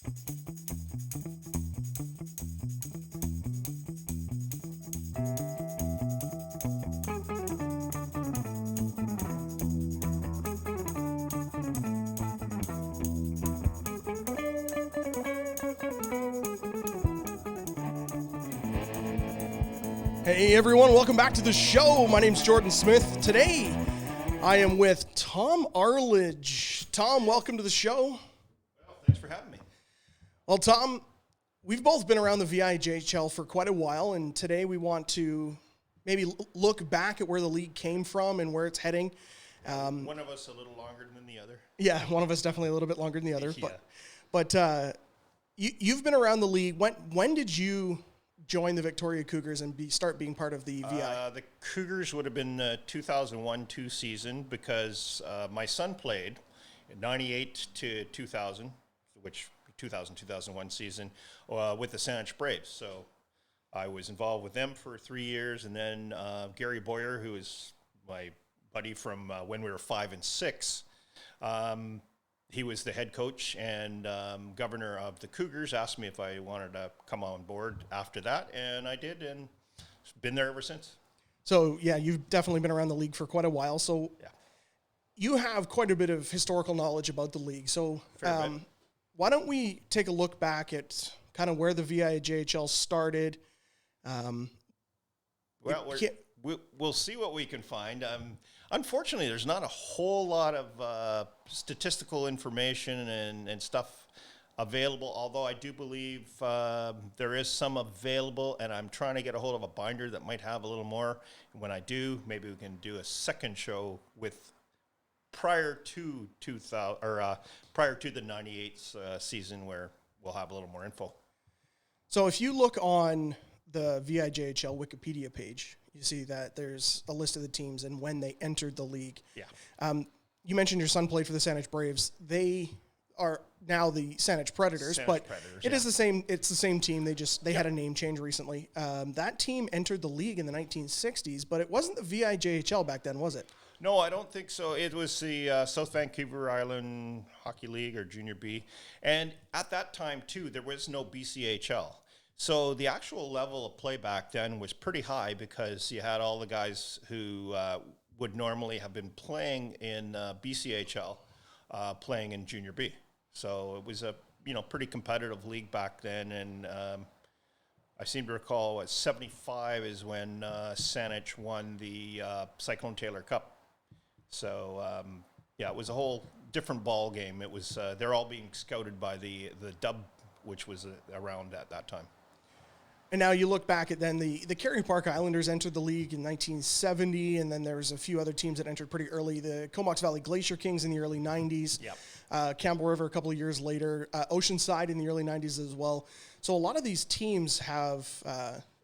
Hey everyone, welcome back to the show. My name's Jordan Smith. Today, I am with Tom Arlidge. Tom, welcome to the show. Well, thanks for having me. Well, Tom, we've both been around the VIJHL for quite a while, and today we want to maybe look back at where the league came from and where it's heading. One of us a little longer than the other. Yeah, one of us definitely a little bit longer than the other. Yeah. But you've been around the league. When did you join the Victoria Cougars and start being part of the VI? The Cougars would have been 2001-2 season because my son played in 98 to 2000, which 2000-2001 season, with the Saanich Braves. So I was involved with them for 3 years, and then Gary Boyer, who is my buddy from when we were 5 and 6, he was the head coach and governor of the Cougars, asked me if I wanted to come on board after that, and I did, and been there ever since. So, yeah, you've definitely been around the league for quite a while. So Yeah. you have quite a bit of historical knowledge about the league. So Fair bit. why don't we take a look back at kind of where the VIJHL started? We'll see what we can find. Unfortunately, there's not a whole lot of statistical information and stuff available, although I do believe there is some available, and I'm trying to get a hold of a binder that might have a little more. And when I do, maybe we can do a second show with prior to 2000 or prior to the 98 season, where we'll have a little more info. So if you look on the VIJHL Wikipedia page, you see that there's a list of the teams and when they entered the league. Yeah. You mentioned your son played for the Saanich Braves. They are now the Saanich Predators, but it is the same. It's the same team. They had a name change recently. That team entered the league in the 1960s, but it wasn't the VIJHL back then, was it? No, I don't think so. It was the South Vancouver Island Hockey League, or Junior B. And at that time, too, there was no BCHL. So the actual level of play back then was pretty high because you had all the guys who would normally have been playing in BCHL playing in Junior B. So it was a pretty competitive league back then. And I seem to recall 75 is when Saanich won the Cyclone Taylor Cup. So it was a whole different ball game. It was they're all being scouted by the Dub, which was around at that time. And now you look back at then the Carey Park Islanders entered the league in 1970, and then there was a few other teams that entered pretty early. The Comox Valley Glacier Kings in the early 90s. Yep. Campbell River a couple of years later. Oceanside in the early 90s as well. So a lot of these teams have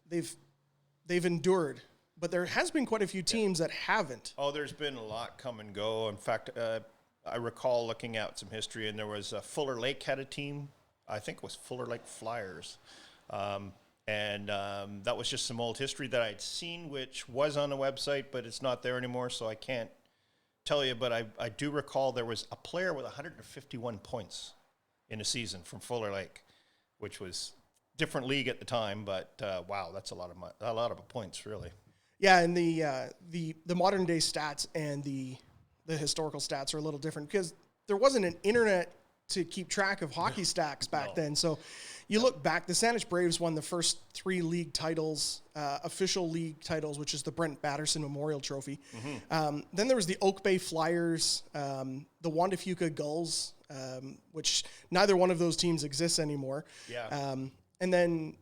they've endured, but there has been quite a few teams that haven't. Oh, there's been a lot come and go. In fact, I recall looking at some history, and there was Fuller Lake had a team. I think it was Fuller Lake Flyers. And that was just some old history that I'd seen, which was on the website, but it's not there anymore, so I can't tell you. But I do recall there was a player with 151 points in a season from Fuller Lake, which was different league at the time. But wow, that's a lot of points, really. Yeah, and the modern day stats and the historical stats are a little different because there wasn't an internet to keep track of hockey stats back then. So you look back, the Saanich Braves won the first 3 league titles, official league titles, which is the Brent Batterson Memorial Trophy. Mm-hmm. Then there was the Oak Bay Flyers, the Wanda Fuca Gulls, which neither one of those teams exists anymore. Yeah. And then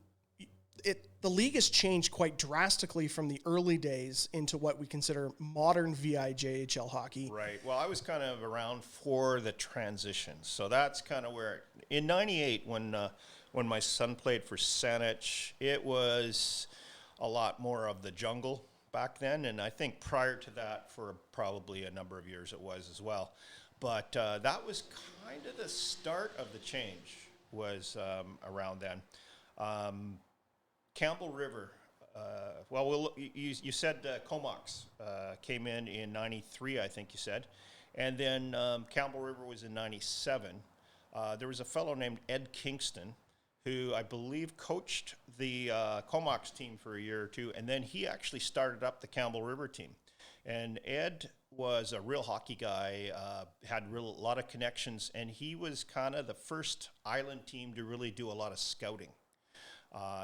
the league has changed quite drastically from the early days into what we consider modern VIJHL hockey. Right. Well, I was kind of around for the transition. So that's kind of where, in 98, when my son played for Saanich, it was a lot more of the jungle back then. And I think prior to that, for probably a number of years, it was as well. But that was kind of the start of the change, was around then. Campbell River, you said Comox came in 93, I think you said. And then Campbell River was in 97. there was a fellow named Ed Kingston, who I believe coached the Comox team for a year or two, and then he actually started up the Campbell River team. And Ed was a real hockey guy, had a lot of connections, and he was kind of the first island team to really do a lot of scouting.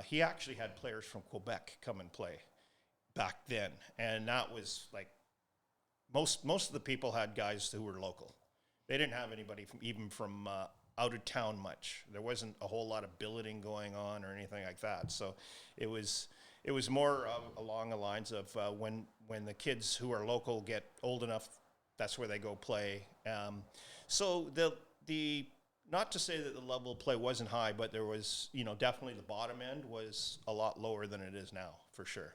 He actually had players from Quebec come and play back then, and that was like most of the people had guys who were local. They didn't have anybody from out of town much. There wasn't a whole lot of billeting going on or anything like that. So it was more along the lines of when the kids who are local get old enough, that's where they go play. So the not to say that the level of play wasn't high, but there was, definitely the bottom end was a lot lower than it is now, for sure.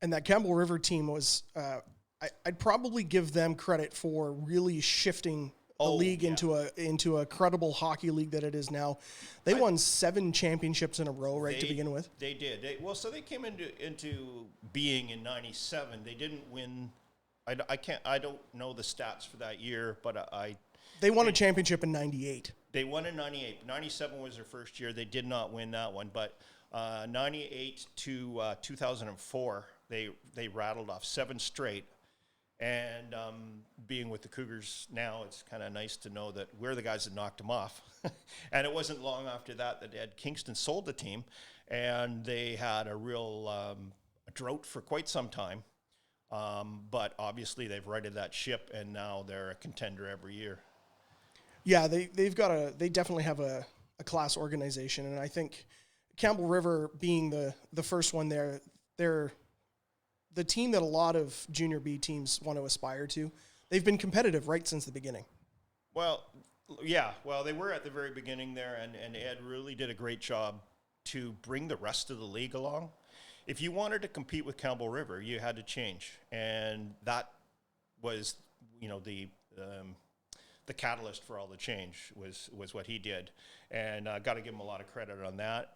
And that Campbell River team was, I'd probably give them credit for really shifting the league into a credible hockey league that it is now. They won 7 championships in a row, to begin with. They did. So they came into being in '97. They didn't win. I don't know the stats for that year, but They won a championship in '98. They won in '98. '97 was their first year. They did not win that one, but '98 to 2004, they rattled off 7 straight. And being with the Cougars now, it's kind of nice to know that we're the guys that knocked them off. And it wasn't long after that Ed Kingston sold the team, and they had a real drought for quite some time. But obviously they've righted that ship, and now they're a contender every year. Yeah, they definitely have a class organization, and I think Campbell River being the first one there, they're the team that a lot of junior B teams want to aspire to. They've been competitive right since the beginning. Well, yeah. Well, they were at the very beginning there, and Ed really did a great job to bring the rest of the league along. If you wanted to compete with Campbell River, you had to change, and that was, the catalyst for all the change was what he did, and got to give him a lot of credit on that.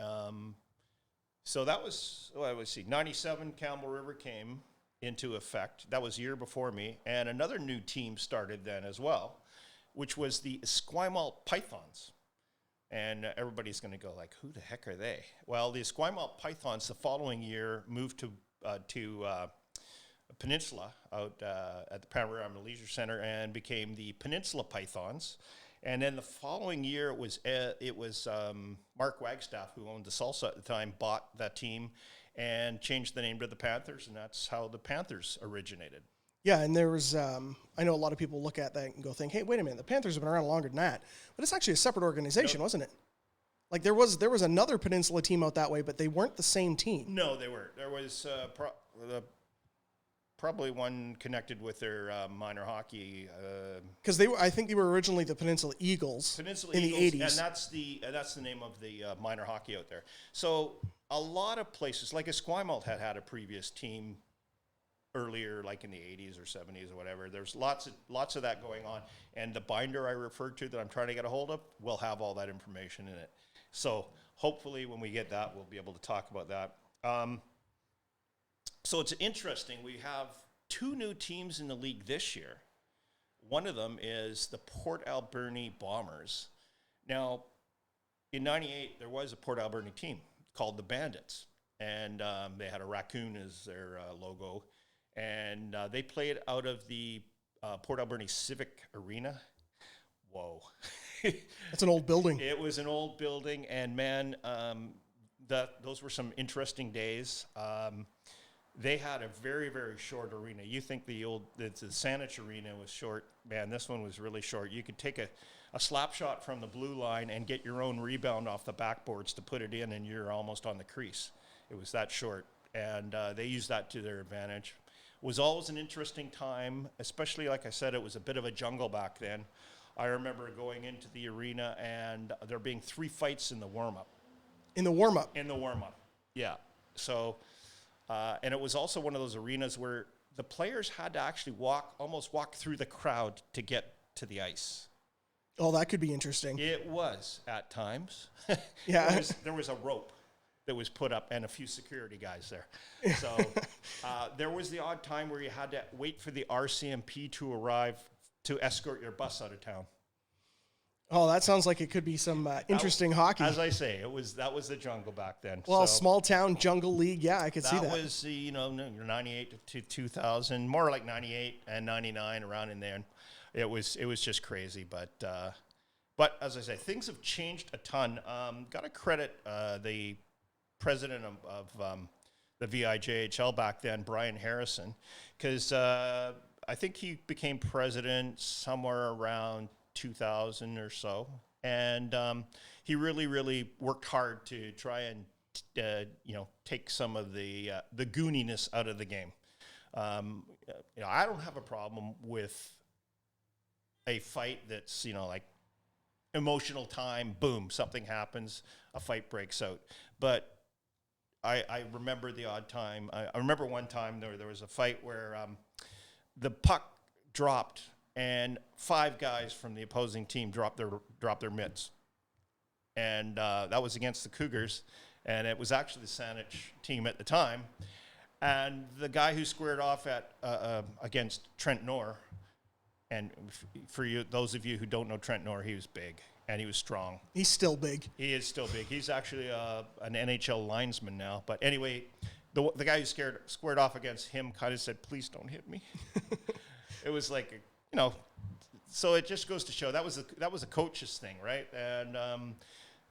So that was, let's see, 97 Campbell River came into effect. That was a year before me. And another new team started then as well, which was the Esquimalt Pythons. And everybody's going to go like, who the heck are they? Well, the Esquimalt Pythons the following year moved to Peninsula out at the Panorama Leisure Center and became the Peninsula Pythons. And then the following year, it was Mark Wagstaff, who owned the Salsa at the time, bought that team and changed the name to the Panthers, and that's how the Panthers originated. Yeah, and there was, I know a lot of people look at that and go think, hey, wait a minute, the Panthers have been around longer than that. But it's actually a separate organization, wasn't it? Like there was another Peninsula team out that way, but they weren't the same team. No, they weren't. There was probably one connected with their minor hockey. Because I think they were originally the Peninsula Eagles in the 80s. And that's the name of the minor hockey out there. So a lot of places, like Esquimalt had a previous team earlier, like in the 80s or 70s or whatever. There's lots of that going on. And the binder I referred to that I'm trying to get a hold of will have all that information in it. So hopefully when we get that, we'll be able to talk about that. So it's interesting. We have 2 new teams in the league this year. One of them is the Port Alberni Bombers. Now, in '98, there was a Port Alberni team called the Bandits, and they had a raccoon as their logo. And they played out of the Port Alberni Civic Arena. Whoa. That's an old building. It was an old building, and man, those were some interesting days. They had a very, very short arena. You think the Saanich Arena was short. Man, this one was really short. You could take a slap shot from the blue line and get your own rebound off the backboards to put it in, and you're almost on the crease. It was that short, and they used that to their advantage. It was always an interesting time, especially, like I said, it was a bit of a jungle back then. I remember going into the arena and there being 3 fights in the warm-up. In the warm-up? In the warm-up, yeah. So... and it was also one of those arenas where the players had to actually almost walk through the crowd to get to the ice. Oh, that could be interesting. It was at times. Yeah. There was a rope that was put up and a few security guys there. So there was the odd time where you had to wait for the RCMP to arrive to escort your bus out of town. Oh, that sounds like it could be some interesting hockey. As I say, that was the jungle back then. Well, so small town jungle league, yeah, I could see that. That was, 98 to 2000, more like 98 and 99, around in there. And it was just crazy, but as I say, things have changed a ton. Got to credit the president of the VIJHL back then, Brian Harrison, because I think he became president somewhere around 2000 or so, and he really worked hard to try and take some of the gooniness out of the game. I don't have a problem with a fight that's like emotional time, boom, something happens, a fight breaks out. But I remember the odd time. I remember one time there was a fight where the puck dropped and 5 guys from the opposing team dropped their mitts, and that was against the Cougars, and it was actually the Saanich team at the time. And the guy who squared off against Trent Knorr, and for those of you who don't know Trent Knorr, he was big and he was strong. He's still big. He is still big. He's actually an NHL linesman now. But anyway, the guy who squared off against him kind of said, "Please don't hit me." It was like, so it just goes to show that was a coach's thing, right? And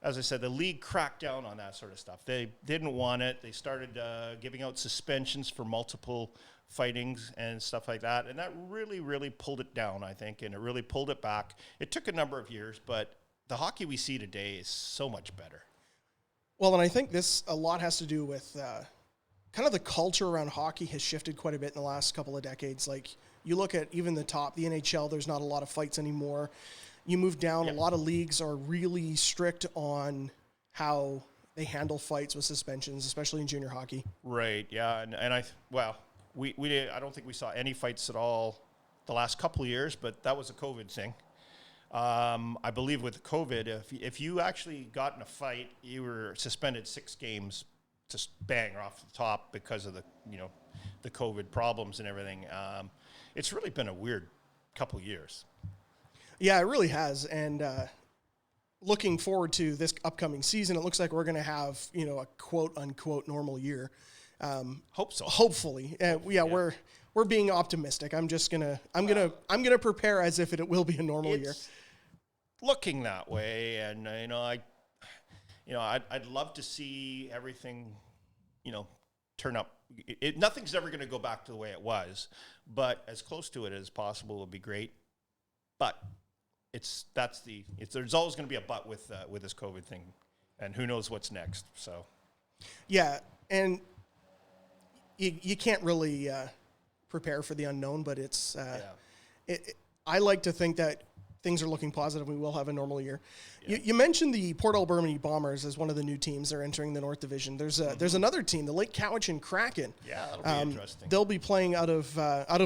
as I said, the league cracked down on that sort of stuff. They didn't want it. They started giving out suspensions for multiple fightings and stuff like that. And that really pulled it down, I think, and it really pulled it back. It took a number of years, but the hockey we see today is so much better. Well, and I think a lot has to do with kind of the culture around hockey has shifted quite a bit in the last couple of decades. Like, you look at even the NHL, there's not a lot of fights anymore. You move down, a lot of leagues are really strict on how they handle fights with suspensions, especially in junior hockey. Right, yeah, and I don't think we saw any fights at all the last couple of years, but that was a COVID thing. I believe with COVID, if you actually got in a fight, you were suspended 6 games, just bang off the top because of the COVID problems and everything. It's really been a weird couple of years. Yeah, it really has. And looking forward to this upcoming season, it looks like we're going to have, a quote unquote normal year. Hope so. Hopefully. We're being optimistic. I'm gonna prepare as if it will be a normal year. Looking that way, and I'd love to see everything, turn up. Nothing's ever going to go back to the way it was, but as close to it as possible would be great. But there's always going to be a but with this COVID thing, and who knows what's next. So, yeah, and you can't really prepare for the unknown, but it's I like to think that things are looking positive. We will have a normal year. Yeah. You mentioned the Port Alberni Bombers as one of the new teams. They're entering the North Division. There's another team, the Lake Cowichan Kraken. Yeah, that'll be interesting. They'll be playing out of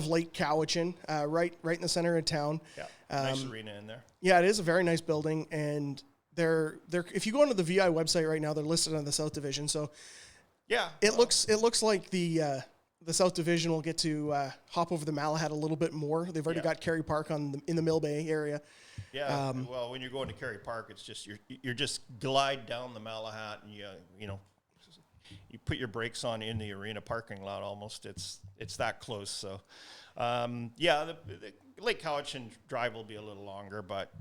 Lake Cowichan, right in the center of town. Yeah, nice arena in there. Yeah, it is a very nice building, and they're if you go onto the VI website right now, they're listed on the South Division. So yeah, it looks like the South Division will get to hop over the Malahat a little bit more. They've already got Carey Park in the Mill Bay area. Yeah. Well, when you're going to Carey Park, it's just you're just glide down the Malahat, and you put your brakes on in the arena parking lot almost. It's that close. So the Lake Cowichan drive will be a little longer, but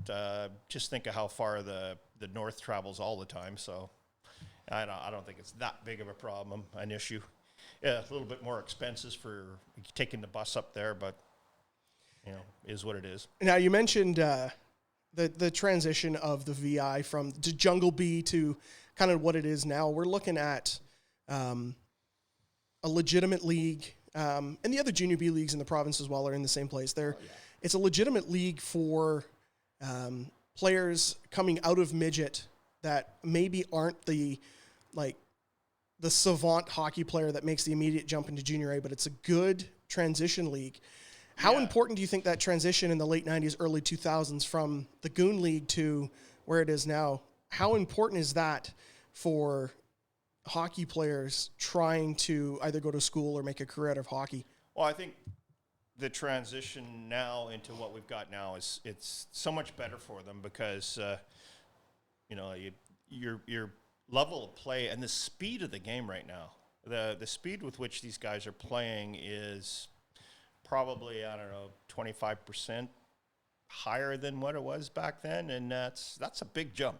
just think of how far the north travels all the time. So I don't think it's that big of a problem, an issue. Yeah, a little bit more expenses for taking the bus up there, but is what it is. Now, you mentioned the transition of the VI from Jungle B to kind of what it is now. We're looking at a legitimate league, and the other junior B leagues in the province as well are in the same place. It's a legitimate league for players coming out of midget that maybe aren't the savant hockey player that makes the immediate jump into junior A, but it's a good transition league. How important do you think that transition in the late 90s, early 2000s from the Goon League to where it is now, how important is that for hockey players trying to either go to school or make a career out of hockey? Well, I think the transition now into what we've got now is it's so much better for them because your level of play and the speed of the game right now, the speed with which these guys are playing is probably 25% higher than what it was back then, and that's a big jump.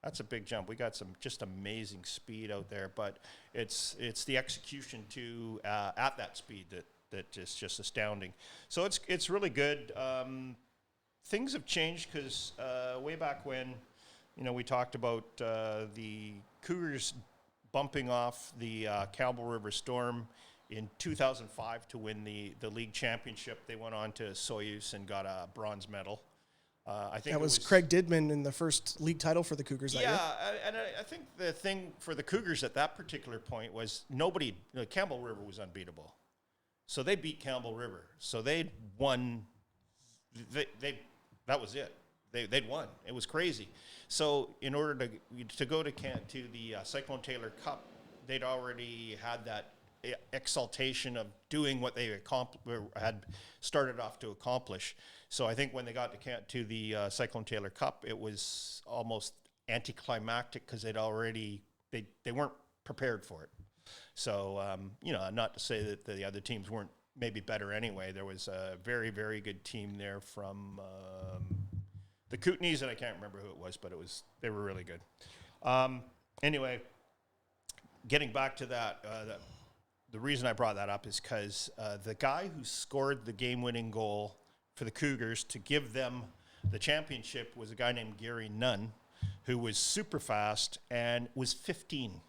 That's a big jump. We got some just amazing speed out there, but it's the execution too at that speed that is just astounding. So it's really good. Things have changed because way back when, we talked about the Cougars bumping off the Campbell River Storm in 2005 to win the league championship. They went on to Soyuz and got a bronze medal. I think that was Craig Didman in the first league title for the Cougars that year. And I think the thing for the Cougars at that particular point was Campbell River was unbeatable. So they beat Campbell River. So they'd won. That was it. They'd won. It was crazy. So in order to go to the Cyclone Taylor Cup, they'd already had that exaltation of doing what they had started off to accomplish. So I think when they got to the Cyclone Taylor Cup, it was almost anticlimactic because they weren't prepared for it. So not to say that the other teams weren't maybe better anyway. There was a very, very good team there from the Kootenays, and I can't remember who it was, but they were really good. Anyway, getting back to that, the reason I brought that up is because the guy who scored the game-winning goal for the Cougars to give them the championship was a guy named Gary Nunn, who was super fast and was 15.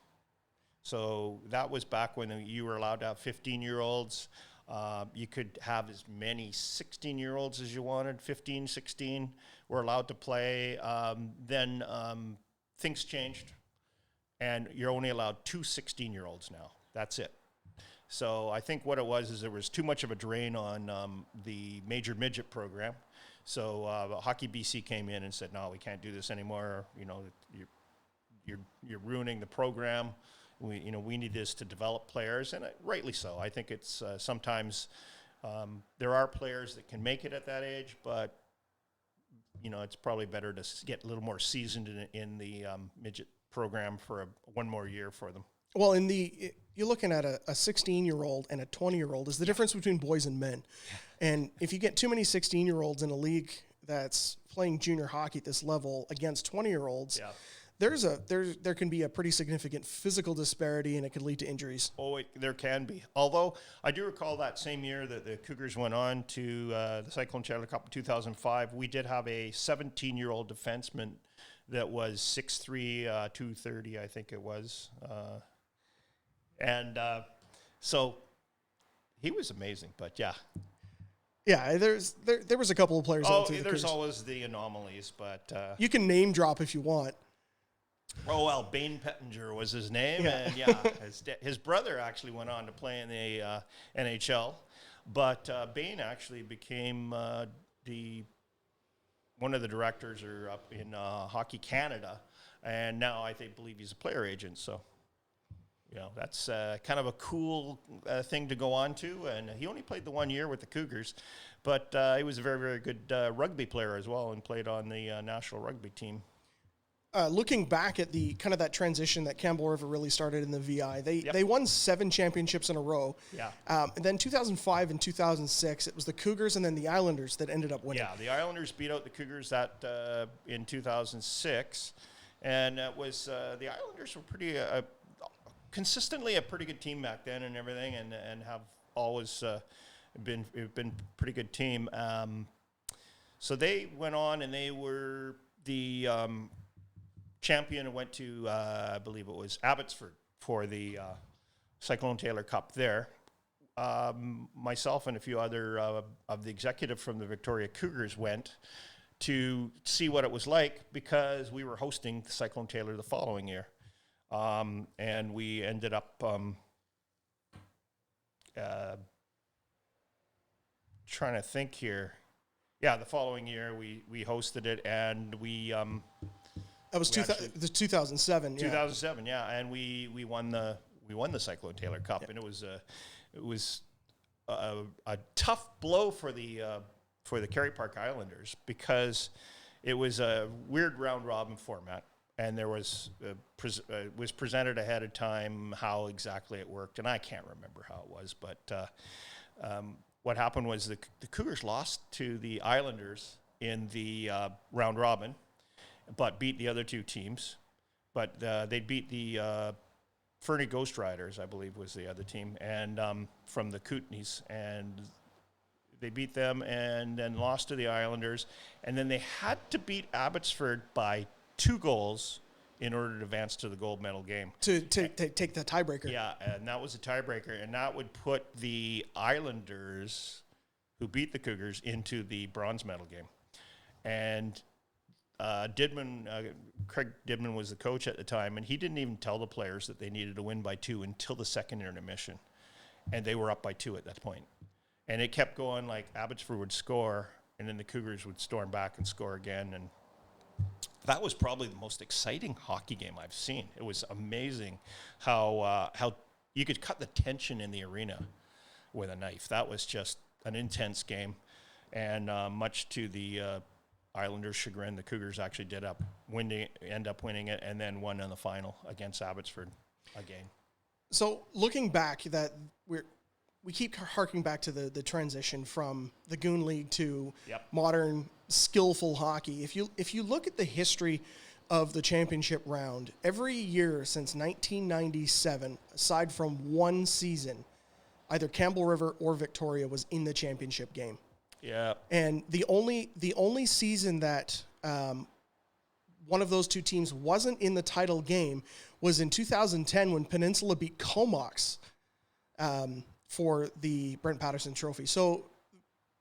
So that was back when you were allowed to have 15-year-olds. You could have as many 16-year-olds as you wanted, 15, 16 were allowed to play. Then things changed, and you're only allowed 2 16-year-olds now. That's it. So I think what it was is there was too much of a drain on the major midget program. So Hockey BC came in and said, no, we can't do this anymore. You're ruining the program. We need this to develop players, and rightly so. I think it's sometimes there are players that can make it at that age, but it's probably better to get a little more seasoned in the midget program for one more year for them. Well, you're looking at a 16-year-old and a 20-year-old is the difference between boys and men. And if you get too many 16-year-olds in a league that's playing junior hockey at this level against 20-year-olds, there can be a pretty significant physical disparity, and it could lead to injuries. Oh, there can be. Although I do recall that same year that the Cougars went on to the Cyclone Taylor Cup in 2005, we did have a 17-year-old defenseman that was 6'3", 230, I think it was. So he was amazing, but yeah. Yeah, there was a couple of players. There's always the anomalies, but you can name drop if you want. Oh well, Bane Pettinger was his name, and his brother actually went on to play in the NHL, but Bane actually became one of the directors up in Hockey Canada, and now I believe he's a player agent. So. That's kind of a cool thing to go on to. And he only played the 1 year with the Cougars, but he was a very, very good rugby player as well and played on the national rugby team. Looking back at the kind of that transition that Campbell River really started in the VI, they won 7 championships in a row. Yeah. And then 2005 and 2006, it was the Cougars and then the Islanders that ended up winning. Yeah, the Islanders beat out the Cougars in 2006. And it was the Islanders were pretty... consistently a pretty good team back then and everything, and have always been a pretty good team. So they went on and they were the champion and went to, I believe it was Abbotsford for the Cyclone Taylor Cup there. Myself and a few other of the executive from the Victoria Cougars went to see what it was like because we were hosting the Cyclone Taylor the following year. And we ended up trying to think here. Yeah, the following year we hosted it, and we that was 2007. 2007, yeah, and we won the Cyclone Taylor Cup, and it was a tough blow for the Kerry Park Islanders, because it was a weird round robin format, and there was presented ahead of time how exactly it worked, and I can't remember how it was, but what happened was the Cougars lost to the Islanders in the round robin, but beat the other two teams. But they beat the Fernie Ghost Riders, I believe, was the other team, and from the Kootenays, and they beat them and then lost to the Islanders, and then they had to beat Abbotsford by 2 goals in order to advance to the gold medal game. To take the tiebreaker. Yeah, and that was a tiebreaker, and that would put the Islanders, who beat the Cougars, into the bronze medal game. And Craig Didman was the coach at the time, and he didn't even tell the players that they needed to win by 2 until the second intermission. And they were up by 2 at that point. And it kept going, like Abbotsford would score, and then the Cougars would storm back and score again. And that was probably the most exciting hockey game I've seen. It was amazing how you could cut the tension in the arena with a knife. That was just an intense game. And much to the Islanders' chagrin, the Cougars actually end up winning it, and then won in the final against Abbotsford again. So looking back, that we keep harking back to the transition from the Goon League to modern skillful hockey. If you look at the history of the championship round, every year since 1997, aside from one season, either Campbell River or Victoria was in the championship game. Yeah. And the only season that one of those two teams wasn't in the title game was in 2010 when Peninsula beat Comox for the Brent Patterson Trophy. So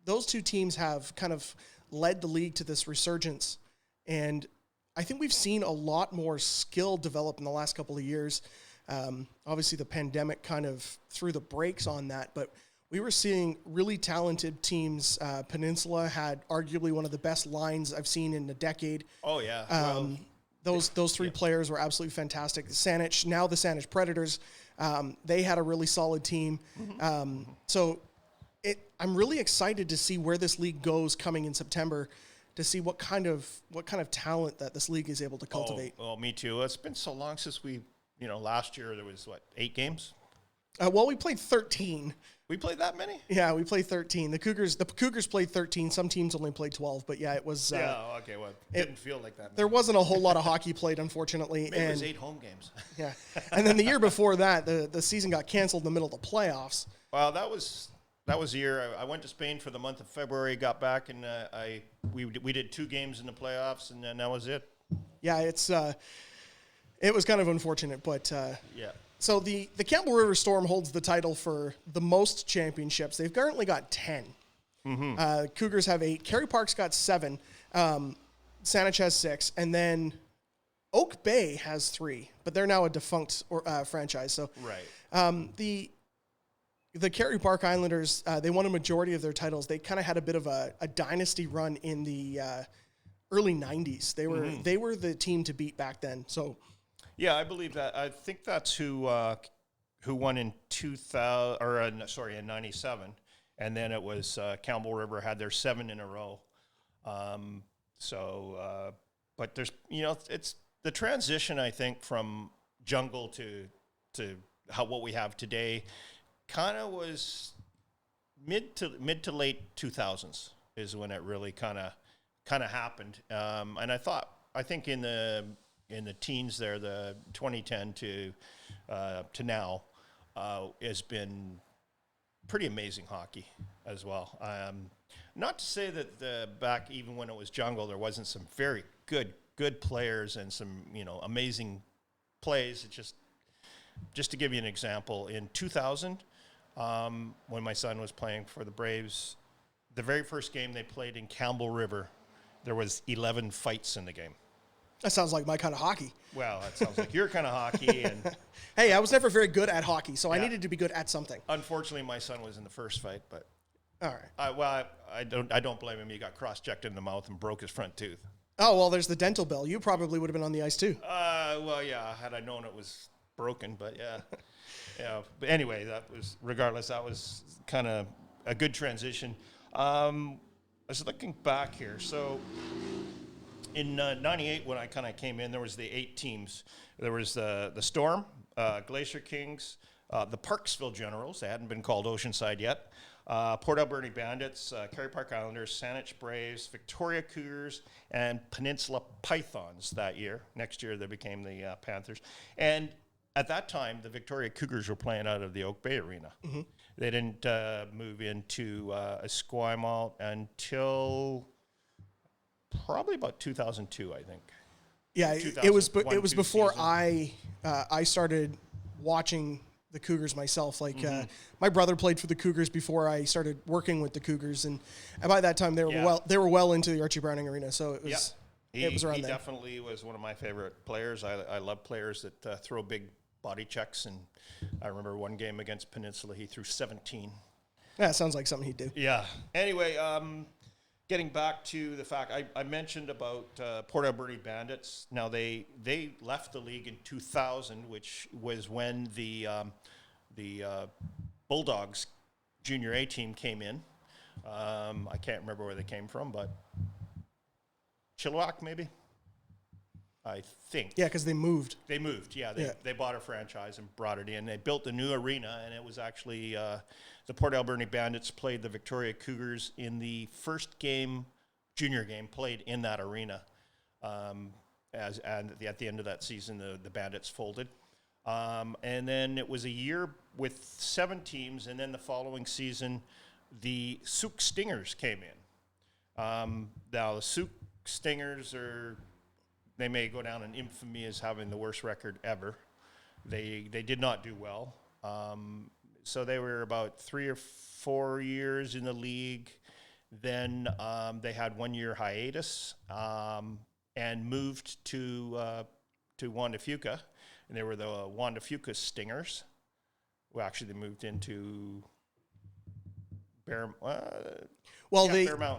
those two teams have kind of led the league to this resurgence. And I think we've seen a lot more skill develop in the last couple of years. Obviously, the pandemic kind of threw the brakes on that, but we were seeing really talented teams. Peninsula had arguably one of the best lines I've seen in a decade. Oh, yeah. Those 3 players were absolutely fantastic. Saanich, now the Saanich Predators, they had a really solid team. So I'm really excited to see where this league goes coming in September, to see what kind of talent that this league is able to cultivate. Oh, me too. It's been so long since last year there was 8 games? Well, we played 13. We played that many? Yeah, we played 13. The Cougars played 13. Some teams only played 12, but yeah, it was. Okay. Well, it didn't feel like that. There wasn't a whole lot of hockey played, unfortunately. Maybe it was 8 home games. Yeah, and then the year before that, the season got canceled in the middle of the playoffs. Well, that was the year I went to Spain for the month of February. Got back, and we did 2 games in the playoffs, and then that was it. Yeah, it was kind of unfortunate, but yeah. So the Campbell River Storm holds the title for the most championships. They've currently got 10. Mm-hmm. Cougars have 8. Kerry Park's got 7. Saanich has 6. And then Oak Bay has 3. But they're now a defunct franchise. So right. The Kerry Park Islanders, they won a majority of their titles. They kind of had a bit of a dynasty run in the early 90s. They were the team to beat back then. So. Yeah, I believe that. I think that's who won in 2000 in '97, and then it was Campbell River had their 7 in a row. But there's it's the transition, I think, from jungle to what we have today, kind of was mid to late 2000s is when it really kind of happened. And I think in the teens there, the 2010 to now has been pretty amazing hockey as well. Not to say that back even when it was jungle, there wasn't some very good players and some amazing plays. It's just to give you an example, in 2000, when my son was playing for the Braves, the very first game they played in Campbell River, there was 11 fights in the game. That sounds like my kind of hockey. Well, that sounds like your kind of hockey. And hey, I was never very good at hockey, so I needed to be good at something. Unfortunately, my son was in the first fight, but all right. I don't blame him. He got cross-checked in the mouth and broke his front tooth. Oh well, there's the dental bill. You probably would have been on the ice too. Well, yeah. Had I known it was broken, but yeah. Yeah. But anyway, that was kind of a good transition. I was looking back here. So in 98, when I kind of came in, there was the 8 teams. There was the Storm, Glacier Kings, the Parksville Generals. They hadn't been called Oceanside yet. Port Alberni Bandits, Kerry Park Islanders, Saanich Braves, Victoria Cougars, and Peninsula Pythons that year. Next year, they became the Panthers. And at that time, the Victoria Cougars were playing out of the Oak Bay Arena. Mm-hmm. They didn't move into Esquimalt until probably about 2002, I think. Yeah, it was before I started watching the Cougars myself. Like my brother played for the Cougars before I started working with the Cougars, and by that time they were well into the Archie Browning Arena. So it was it was around he then. Definitely was one of my favorite players. I love players that throw big body checks, and I remember one game against Peninsula, he threw 17. Yeah, sounds like something he'd do. Yeah. Anyway, getting back to the fact, I mentioned about Port Alberni Bandits. Now, they left the league in 2000, which was when the Bulldogs Junior A team came in. I can't remember where they came from, but Chilliwack, maybe? I think. Yeah, because they moved. They moved, yeah. They bought a franchise and brought it in. They built a new arena, and it was actually the Port Alberni Bandits played the Victoria Cougars in the first game, junior game, played in that arena. And at the end of that season, the Bandits folded. And then it was a year with 7 teams, and then the following season, the Souk Stingers came in. Now, the Souk Stingers they may go down in infamy as having the worst record ever. They did not do well. So they were about 3 or 4 years in the league. Then they had 1 year hiatus and moved to Juan de Fuca, and they were the Juan de Fuca Stingers. Well, actually, they moved into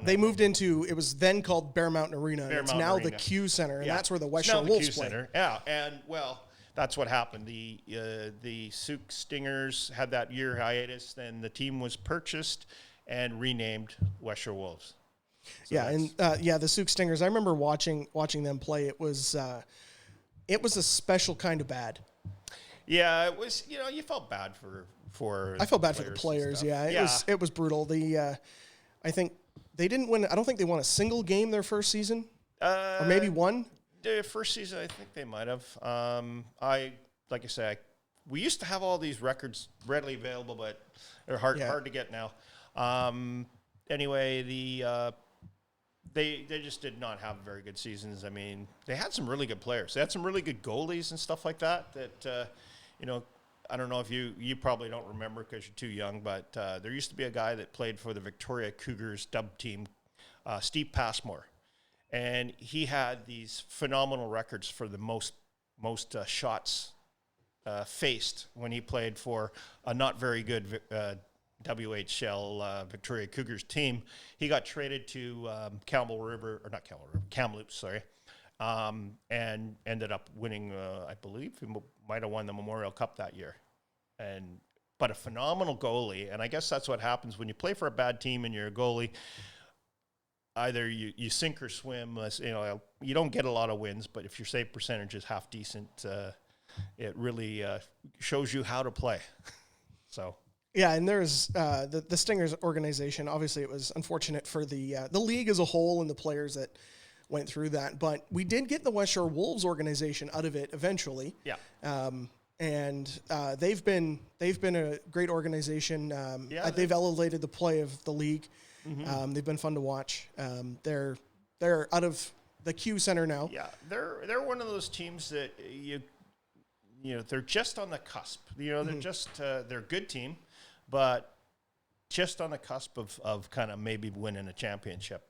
they moved into, it was then called Bear Mountain Arena. It's now the Q Center, and that's where the West Shore Wolves play. Center. Yeah, and well, that's what happened. The Souk Stingers had that year hiatus, then the team was purchased and renamed West Shore Wolves. So the Souk Stingers. I remember watching them play. It was a special kind of bad. Yeah, it was. You felt bad for. I felt bad for the players. Yeah, it was brutal. I think they didn't win. I don't think they won a single game their first season, or maybe one. The first season, I think they might have. Like I say, we used to have all these records readily available, but they're hard to get now. Anyway, they just did not have very good seasons. I mean, they had some really good players. They had some really good goalies and stuff like that. I don't know if you probably don't remember because you're too young, but there used to be a guy that played for the Victoria Cougars dub team, Steve Passmore, and he had these phenomenal records for the most shots faced when he played for a not very good WHL Victoria Cougars team. He got traded to Kamloops, sorry. And ended up winning, I believe he might have won the Memorial Cup that year. But a phenomenal goalie, and I guess that's what happens when you play for a bad team and you're a goalie. Either you sink or swim. You don't get a lot of wins, but if your save percentage is half decent, it really shows you how to play. So. Yeah, and there's the Stingers organization. Obviously, it was unfortunate for the league as a whole and the players that went through that, but we did get the West Shore Wolves organization out of it eventually. Yeah. And they've been a great organization. They've elevated the play of the league. Mm-hmm. They've been fun to watch. They're out of the Q Center now. Yeah, they're one of those teams that they're just on the cusp. They're just they're a good team, but just on the cusp of kind of maybe winning a championship.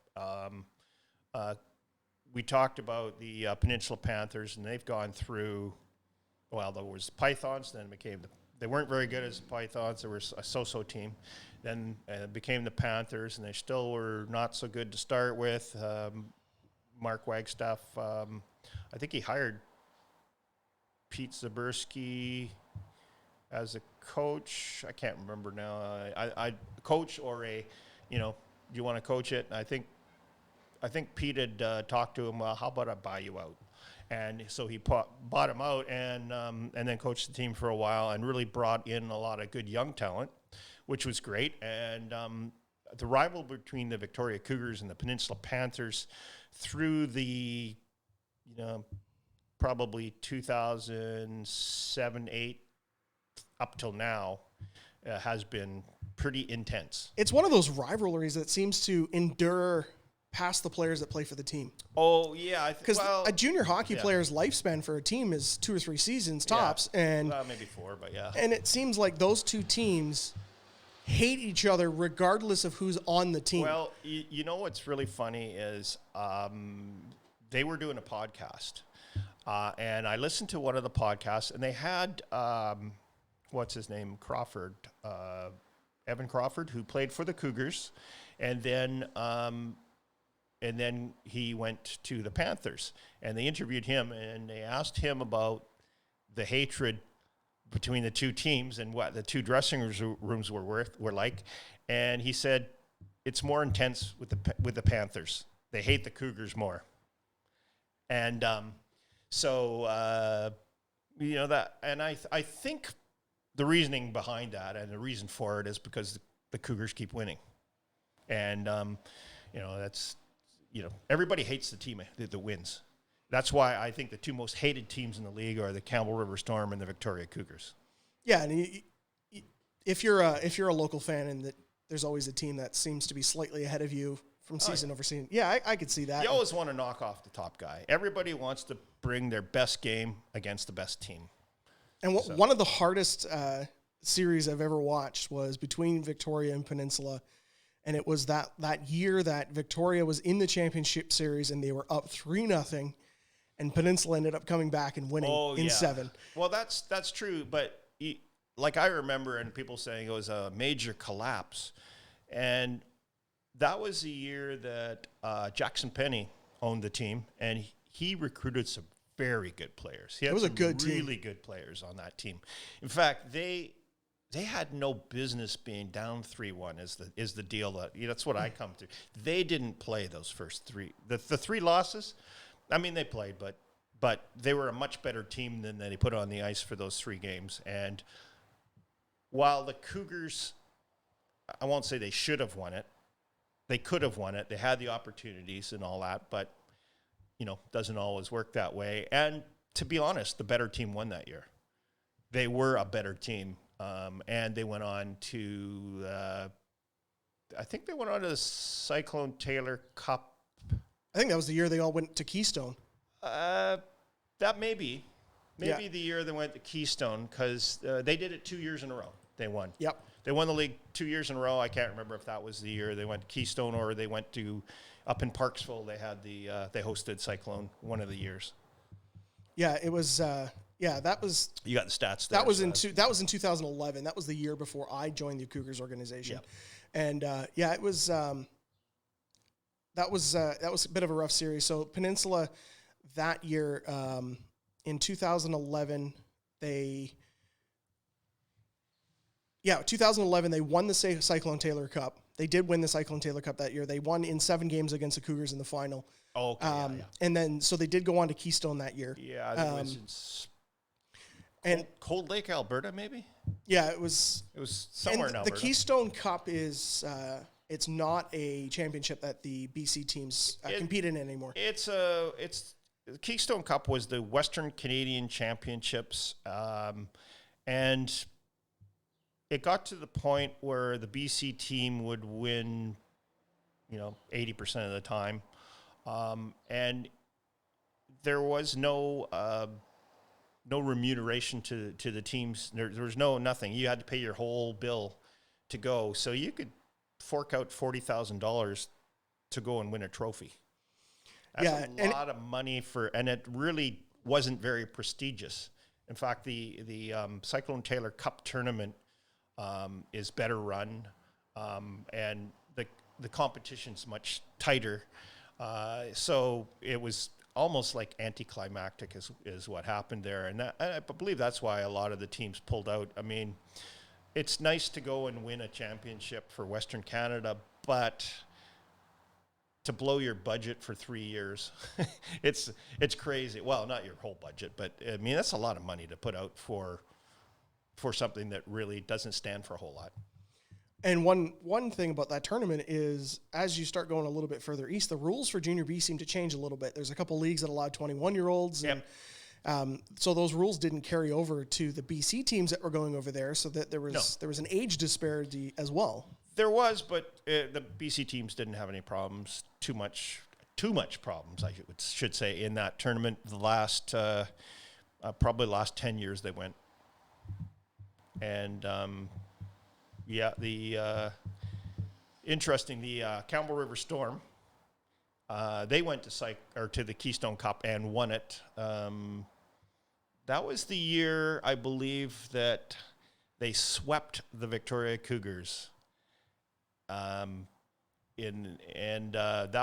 We talked about the Peninsula Panthers, and they've gone through. Well, there was Pythons, then they weren't very good as Pythons. There was a so-so team, then it became the Panthers, and they still were not so good to start with. Mark Wagstaff, I think he hired Pete Zabriskie as a coach. I can't remember now. I coach or a, do you want to coach it? I think Pete had talked to him. Well, how about I buy you out? And so he bought him out and then coached the team for a while and really brought in a lot of good young talent, which was great. And the rival between the Victoria Cougars and the Peninsula Panthers through the, probably 2007, 8 up till now has been pretty intense. It's one of those rivalries that seems to endure past the players that play for the team. Oh, yeah. Because a junior hockey player's lifespan for a team is 2 or 3 seasons tops. Yeah. And maybe 4, but yeah. And it seems like those two teams hate each other regardless of who's on the team. Well, you know what's really funny is they were doing a podcast. And I listened to one of the podcasts, and they had, what's his name, Crawford, Evan Crawford, who played for the Cougars. And then he went to the Panthers, and they interviewed him, and they asked him about the hatred between the two teams and what the two dressing rooms were like. And he said it's more intense with the Panthers. They hate the Cougars more. And that, and I think the reasoning behind that and the reason for it is because the Cougars keep winning, and that's. Everybody hates the team that wins. That's why I think the two most hated teams in the league are the Campbell River Storm and the Victoria Cougars. Yeah, and if you're a local fan and that there's always a team that seems to be slightly ahead of you from season over season, I could see that. You always want to knock off the top guy. Everybody wants to bring their best game against the best team. And one of the hardest series I've ever watched was between Victoria and Peninsula. And it was that year that Victoria was in the championship series and they were up 3-0, and Peninsula ended up coming back and winning in 7. Well, that's true, but I remember and people saying it was a major collapse, and that was the year that Jackson Penny owned the team, and he recruited some very good players. He had some really good players on that team. In fact, they had no business being down 3-1 is the deal. That's what I come to. They didn't play those first 3. The 3 losses, I mean, they played, but they were a much better team than they put on the ice for those 3 games. And while the Cougars, I won't say they should have won it. They could have won it. They had the opportunities and all that, but, doesn't always work that way. And to be honest, the better team won that year. They were a better team. And they went on to, I think they went on to the Cyclone Taylor Cup. I think that was the year they all went to Keystone. That may be the year they went to Keystone, because they did it 2 years in a row. They won. Yep. They won the league 2 years in a row. I can't remember if that was the year they went to Keystone or they went to up in Parksville. They had they hosted Cyclone one of the years. Yeah, it was. That was. You got the stats there. That was in 2011. That was the year before I joined the Cougars organization, and it was. That was a bit of a rough series. So Peninsula, that year, in 2011, they 2011 they won the Cyclone Taylor Cup. They did win the Cyclone Taylor Cup that year. They won in 7 games against the Cougars in the final. Oh, okay. And then so they did go on to Keystone that year. Yeah, it was Cold Lake, Alberta, maybe. Yeah, it was somewhere in Alberta. The Keystone Cup is it's not a championship that the BC teams compete in anymore. It's the Keystone Cup was the Western Canadian Championships, and it got to the point where the BC team would win, 80% of the time, and there was no remuneration to the teams. There was nothing. You had to pay your whole bill to go, so you could fork out $40,000 to go and win a trophy. That's a lot of money and it really wasn't very prestigious. In fact, the Cyclone Taylor Cup tournament is better run, and the competition's much tighter. So it was almost like anticlimactic is what happened there. And I believe that's why a lot of the teams pulled out. I mean, it's nice to go and win a championship for Western Canada, but to blow your budget for 3 years, it's crazy. Well, not your whole budget, but I mean, that's a lot of money to put out for something that really doesn't stand for a whole lot. And one thing about that tournament is, as you start going a little bit further east, the rules for Junior B seem to change a little bit. There's a couple leagues that allow 21-year-olds. Yep. And so those rules didn't carry over to the BC teams that were going over there, so that there was an age disparity as well. There was, but the BC teams didn't have any problems, too much problems, I should say, in that tournament. The last, probably last 10 years they went. And, interesting, the Campbell River Storm, they went to the Keystone Cup and won it. That was the year, I believe, that they swept the Victoria Cougars. That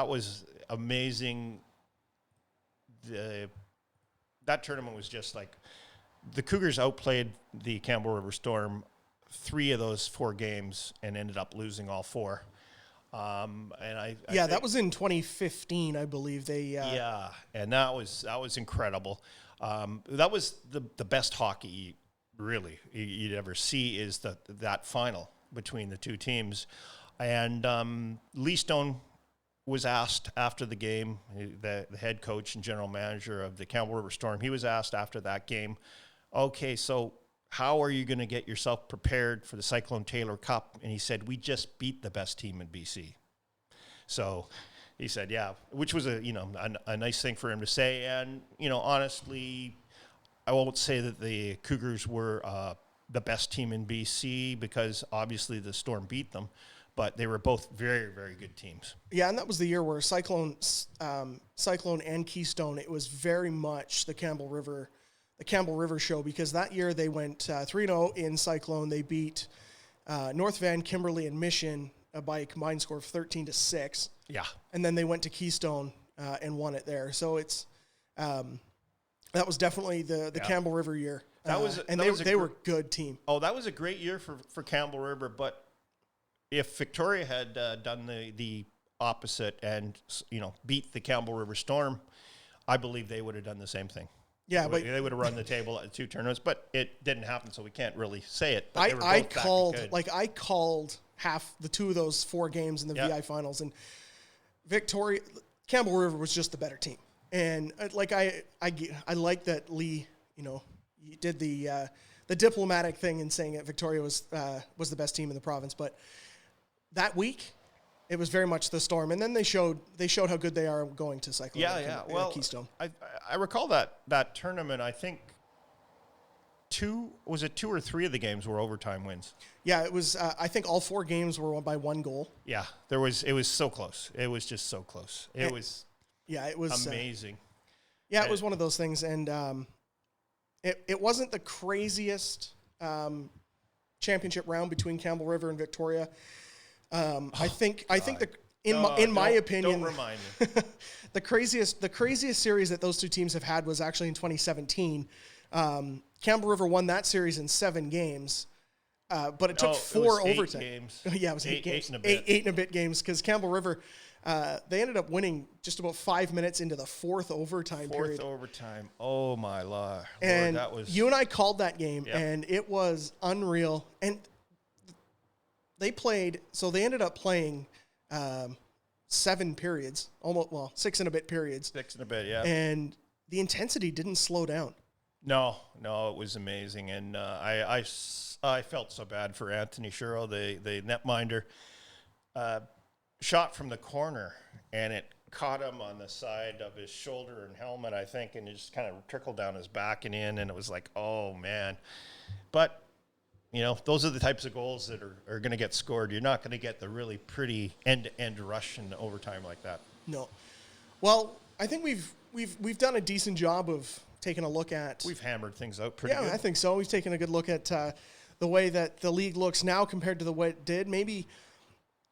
was amazing. That tournament was just like, the Cougars outplayed the Campbell River Storm 3 of those 4 games and ended up losing all 4. That was in 2015, I believe. And that was incredible. That was the best hockey really you'd ever see, is that final between the two teams. And Lee Stone was asked after the game, the head coach and general manager of the Campbell River Storm, he was asked after that game, okay, so how are you going to get yourself prepared for the Cyclone Taylor Cup? And he said, we just beat the best team in BC. So he said, yeah, which was a nice thing for him to say. And, honestly, I won't say that the Cougars were the best team in BC, because obviously the Storm beat them, but they were both very, very good teams. Yeah, and that was the year where Cyclone and Keystone, it was very much the Campbell River show, because that year they went 3-0 in Cyclone. They beat North Van, Kimberley, and Mission by a combined score of 13-6. Yeah. And then they went to Keystone and won it there. So it's that was definitely the Campbell River year. They were a good team. Oh, that was a great year for Campbell River. But if Victoria had done the opposite and beat the Campbell River Storm, I believe they would have done the same thing. Yeah, but they would have run the table at the 2 tournaments, but it didn't happen, so we can't really say it. But I called half the 2 of those 4 games in the VI finals, and Campbell River was just the better team. And I like that Lee, did the diplomatic thing in saying that Victoria was the best team in the province, but that week it was very much the Storm, and then they showed how good they are going to Cyclone. Well, Keystone. I recall that tournament. I think 2 or 3 of the games were overtime wins. Yeah, it was. I think all 4 games were won by 1 goal. Yeah, it was so close. It was just so close. It was amazing. It was one of those things, and it wasn't the craziest championship round between Campbell River and Victoria. I think in my opinion, don't remind me. the craziest series that those 2 teams have had was actually in 2017. Campbell River won that series in 7 games, but it took 4 overtime. Games. Yeah, it was 8 games. 8 and a bit games, because Campbell River, they ended up winning just about 5 minutes into the 4th overtime period. 4th overtime. Oh my Lord. And that was... you and I called that game, and it was unreal. And they ended up playing 7 periods, 6 and a bit periods. 6 and a bit, yeah. And the intensity didn't slow down. No, it was amazing. And I felt so bad for Anthony Sherrill, the netminder. Shot from the corner, and it caught him on the side of his shoulder and helmet, I think, and it just kind of trickled down his back and in, and it was like, oh, man. But... those are the types of goals that are going to get scored. You're not going to get the really pretty end-to-end rush in overtime like that. No. Well, I think we've done a decent job of taking a look at... We've hammered things out pretty good. Yeah, I think so. We've taken a good look at the way that the league looks now compared to the way it did. Maybe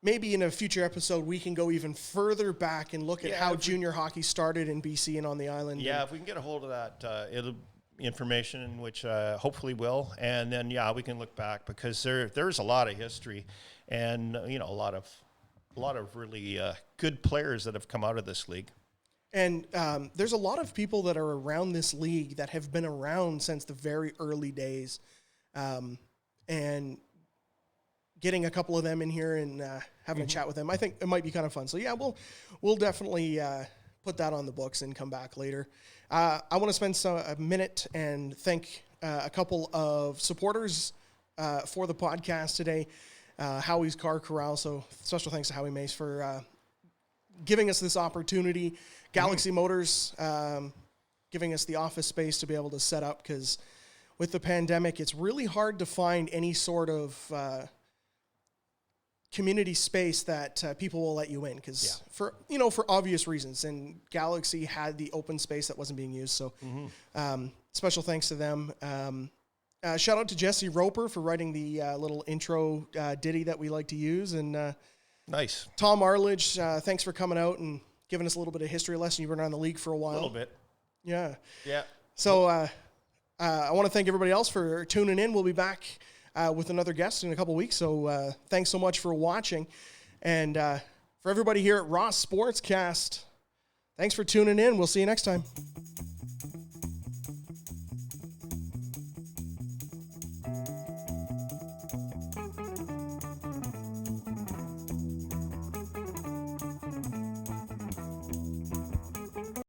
maybe in a future episode, we can go even further back and look at how junior hockey started in BC and on the island. Yeah, if we can get a hold of that, information, which hopefully will, and then we can look back, because there's a lot of history, and a lot of really good players that have come out of this league. And there's a lot of people that are around this league that have been around since the very early days, and getting a couple of them in here and having a chat with them, I think it might be kind of fun. So we'll definitely put that on the books and come back later. I want to spend a minute and thank a couple of supporters for the podcast today. Howie's Car Corral, so special thanks to Howie Mace for giving us this opportunity. Galaxy Motors giving us the office space to be able to set up, because with the pandemic, it's really hard to find any sort of community space that people will let you in, because for obvious reasons, and Galaxy had the open space that wasn't being used. So special thanks to them. Shout out to Jesse Roper for writing the little intro ditty that we like to use. And nice. Tom Arlidge, thanks for coming out and giving us a little bit of history lesson. You've been around the league for a while. A little bit. Yeah. Yeah. So I want to thank everybody else for tuning in. We'll be back with another guest in a couple weeks. So thanks so much for watching. And for everybody here at Ross Sportscast, thanks for tuning in. We'll see you next time.